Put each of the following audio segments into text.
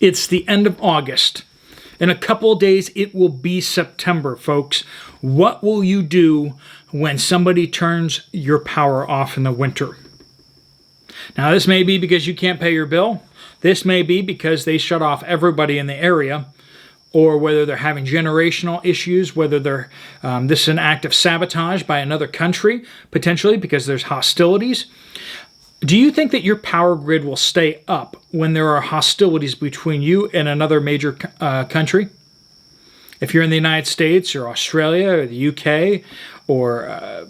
It's the end of August. In a couple of days, it will be September, folks. What will you do when somebody turns your power off in the winter? Now, this may be because you can't pay your bill. This may be because they shut off everybody in the area, or whether they're having generational issues, whether this is an act of sabotage by another country, potentially because there's hostilities. Do you think that your power grid will stay up when there are hostilities between you and another major country? If you're in the United States or Australia or the UK or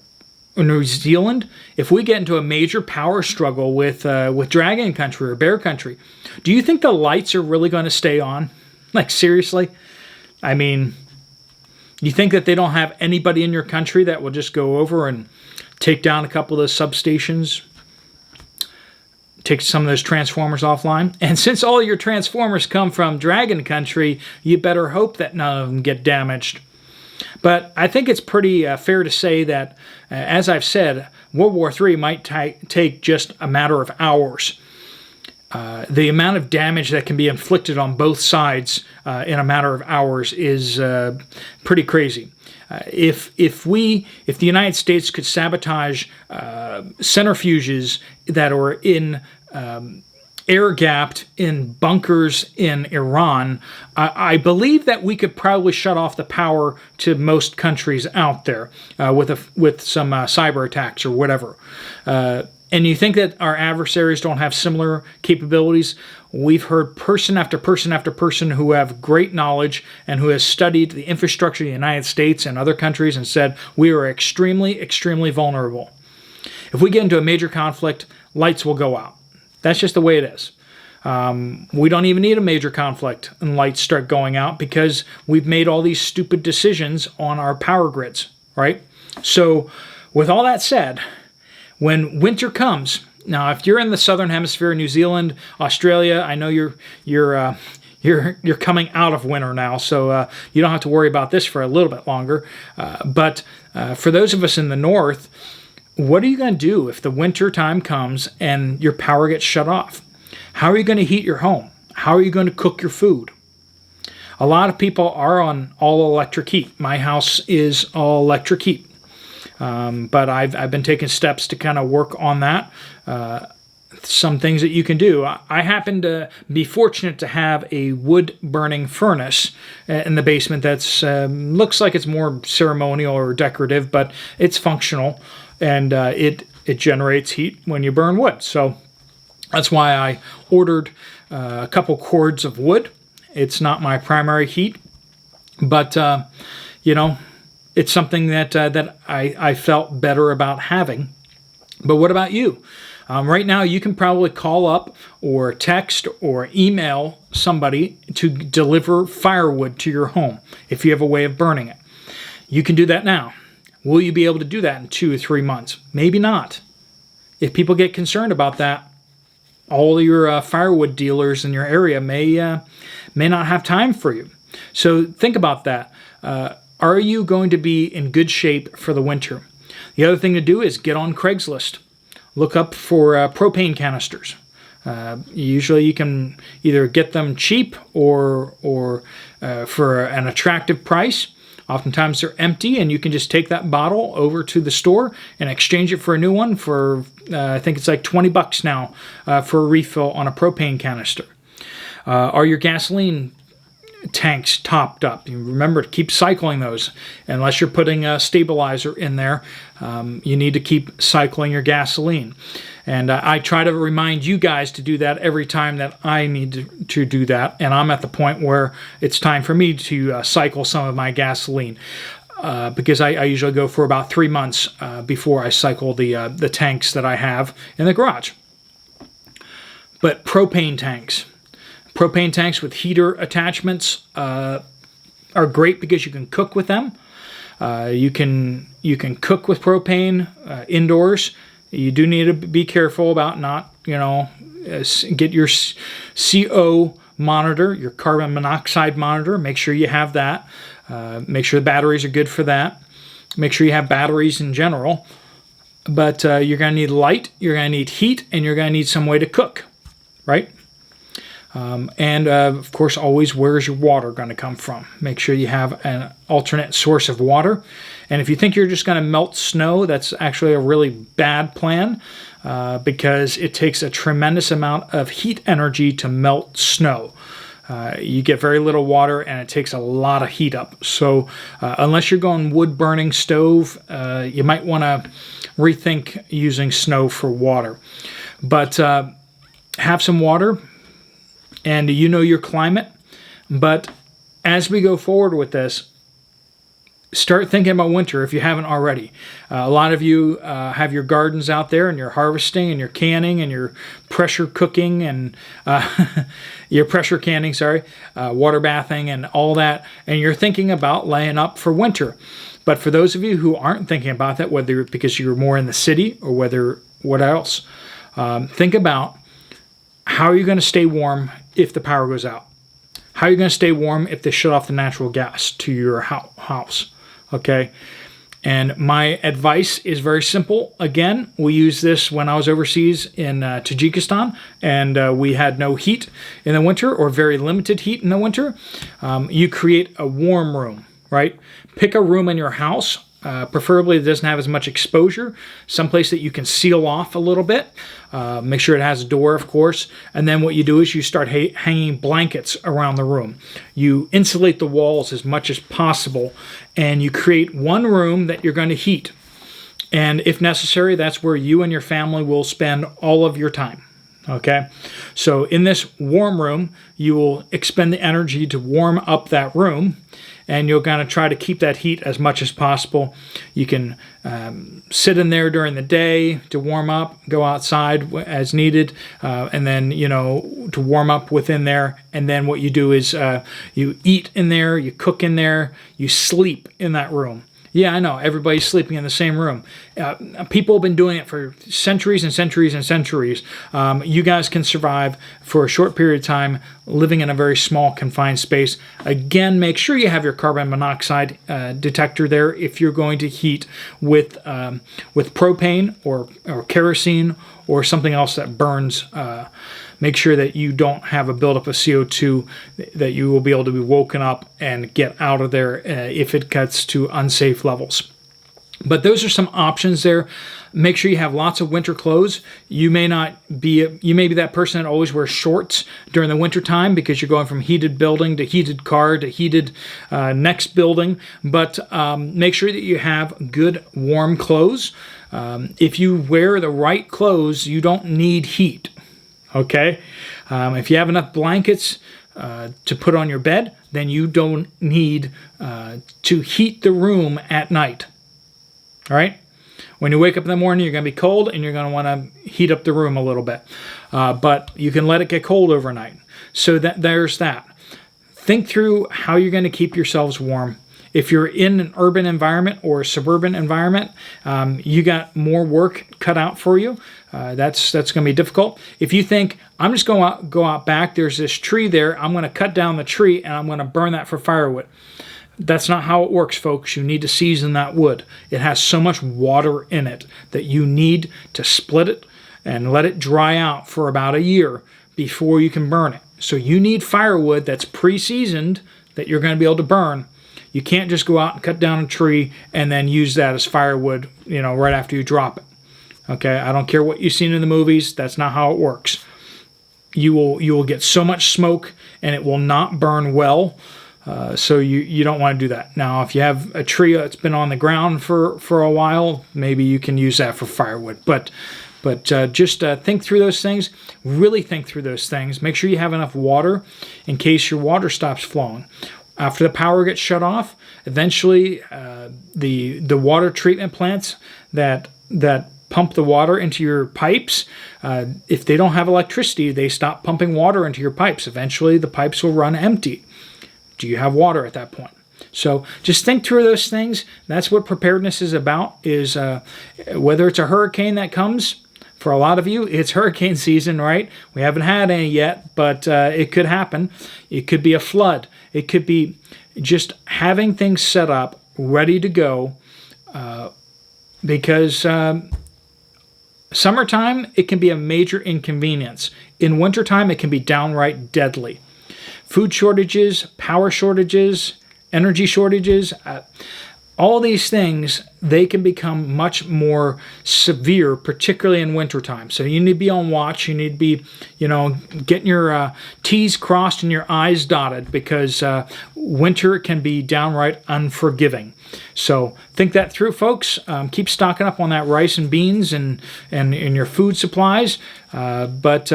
New Zealand, if we get into a major power struggle with Dragon Country or Bear Country, do you think the lights are really going to stay on? Like, seriously? I mean, you think that they don't have anybody in your country that will just go over and take down a couple of those substations, take some of those transformers offline? And since all your transformers come from Dragon Country, you better hope that none of them get damaged. But I think it's pretty fair to say that, as I've said, World War III might take just a matter of hours. The amount of damage that can be inflicted on both sides in a matter of hours is pretty crazy. If the United States could sabotage centrifuges that are in air-gapped in bunkers in Iran, I believe that we could probably shut off the power to most countries out there with some cyber attacks or whatever. And you think that our adversaries don't have similar capabilities? We've heard person after person after person who have great knowledge and who has studied the infrastructure of the United States and other countries and said we are extremely, extremely vulnerable. If we get into a major conflict, lights will go out. That's just the way it is. We don't even need a major conflict and lights start going out because we've made all these stupid decisions on our power grids, right? So with all that said, when winter comes, now if you're in the southern hemisphere, New Zealand, Australia, I know you're coming out of winter now, so you don't have to worry about this for a little bit longer. But for those of us in the north, what are you going to do if the winter time comes and your power gets shut off? How are you going to heat your home? How are you going to cook your food? A lot of people are on all electric heat. My house is all electric heat. But I've been taking steps to kind of work on that. Some things that you can do. I happen to be fortunate to have a wood-burning furnace in the basement that's looks like it's more ceremonial or decorative, but it's functional, and it generates heat when you burn wood. So that's why I ordered a couple cords of wood. It's not my primary heat, but it's something that I felt better about having. But what about you? Right now, you can probably call up or text or email somebody to deliver firewood to your home if you have a way of burning it. You can do that now. Will you be able to do that in 2 or 3 months? Maybe not. If people get concerned about that, all your firewood dealers in your area may not have time for you. So think about that. Are you going to be in good shape for the winter? The other thing to do is get on Craigslist. Look up for propane canisters. Usually you can either get them cheap or for an attractive price. Oftentimes they're empty, and you can just take that bottle over to the store and exchange it for a new one for, I think it's like $20 now for a refill on a propane canister. Are your gasoline tanks topped up? You remember to keep cycling those. Unless you're putting a stabilizer in there, you need to keep cycling your gasoline. And I try to remind you guys to do that every time that I need to do that. And I'm at the point where it's time for me to cycle some of my gasoline. Because I usually go for about 3 months before I cycle the tanks that I have in the garage. But propane tanks. Propane tanks with heater attachments are great because you can cook with them. You can cook with propane indoors. You do need to be careful about not, get your CO monitor, your carbon monoxide monitor. Make sure you have that. Make sure the batteries are good for that. Make sure you have batteries in general. But you're going to need light, you're going to need heat, and you're going to need some way to cook, right? And of course, always, where's your water going to come from? Make sure you have an alternate source of water. And if you think you're just going to melt snow, that's actually a really bad plan, because it takes a tremendous amount of heat energy to melt snow. You get very little water, and it takes a lot of heat up. So unless you're going wood-burning stove, you might want to rethink using snow for water. But have some water, and you know your climate. But as we go forward with this, start thinking about winter if you haven't already. A lot of you have your gardens out there, and you're harvesting, and you're canning, and you're pressure cooking, and you're pressure canning, water bathing, and all that. And you're thinking about laying up for winter. But for those of you who aren't thinking about that, whether because you're more in the city or whether what else, think about how are you going to stay warm if the power goes out? How are you going to stay warm if they shut off the natural gas to your house? Okay, and my advice is very simple. Again, we used this when I was overseas in Tajikistan, and we had no heat in the winter, or very limited heat in the winter. You create a warm room, right? Pick a room in your house, preferably that doesn't have as much exposure, someplace that you can seal off a little bit. Make sure it has a door, of course. And then what you do is you start hanging blankets around the room. You insulate the walls as much as possible, and you create one room that you're going to heat. And if necessary, that's where you and your family will spend all of your time. Okay? So in this warm room, you will expend the energy to warm up that room, and you're going to try to keep that heat as much as possible. You can sit in there during the day to warm up, go outside as needed, and then, to warm up within there. And then what you do is you eat in there, you cook in there, you sleep in that room. Yeah, I know, everybody's sleeping in the same room. People have been doing it for centuries and centuries and centuries. You guys can survive for a short period of time living in a very small, confined space. Again, make sure you have your carbon monoxide detector there if you're going to heat with propane or kerosene or something else that burns. Make sure that you don't have a buildup of CO2, that you will be able to be woken up and get out of there if it gets to unsafe levels. But those are some options there. Make sure you have lots of winter clothes. You may be that person that always wears shorts during the winter time because you're going from heated building to heated car to heated next building. But make sure that you have good warm clothes. If you wear the right clothes, you don't need heat. Okay? If you have enough blankets to put on your bed, then you don't need to heat the room at night. All right? When you wake up in the morning, you're going to be cold, and you're going to want to heat up the room a little bit. But you can let it get cold overnight. So there's that. Think through how you're going to keep yourselves warm. If you're in an urban environment or a suburban environment, you got more work cut out for you. That's going to be difficult. If you think, I'm just going to go out back, there's this tree there, I'm going to cut down the tree and I'm going to burn that for firewood. That's not how it works, folks. You need to season that wood. It has so much water in it that you need to split it and let it dry out for about a year before you can burn it. So you need firewood that's pre-seasoned that you're going to be able to burn. You can't just go out and cut down a tree and then use that as firewood, right after you drop it. Okay, I don't care what you've seen in the movies. That's not how it works. You will get so much smoke and it will not burn well. So you don't want to do that. Now, if you have a tree that's been on the ground for a while, maybe you can use that for firewood. But just think through those things. Really think through those things. Make sure you have enough water in case your water stops flowing. After the power gets shut off, eventually the water treatment plants that pump the water into your pipes, if they don't have electricity, they stop pumping water into your pipes. Eventually, the pipes will run empty. Do you have water at that point? So just think through those things. That's what preparedness is about, is whether it's a hurricane that comes. For a lot of you, it's hurricane season, right? We haven't had any yet, but it could happen. It could be a flood. It could be just having things set up, ready to go, because Summertime, it can be a major inconvenience. In wintertime, it can be downright deadly. Food shortages, power shortages, energy shortages, all these things, they can become much more severe, particularly in wintertime. So you need to be on watch. You need to be, getting your T's crossed and your I's dotted, because winter can be downright unforgiving. So think that through, folks. Keep stocking up on that rice and beans and your food supplies, but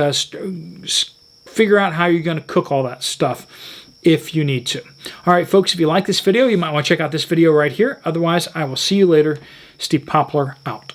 figure out how you're going to cook all that stuff if you need to. All right, folks, if you like this video, you might want to check out this video right here. Otherwise, I will see you later. Steve Poplar out.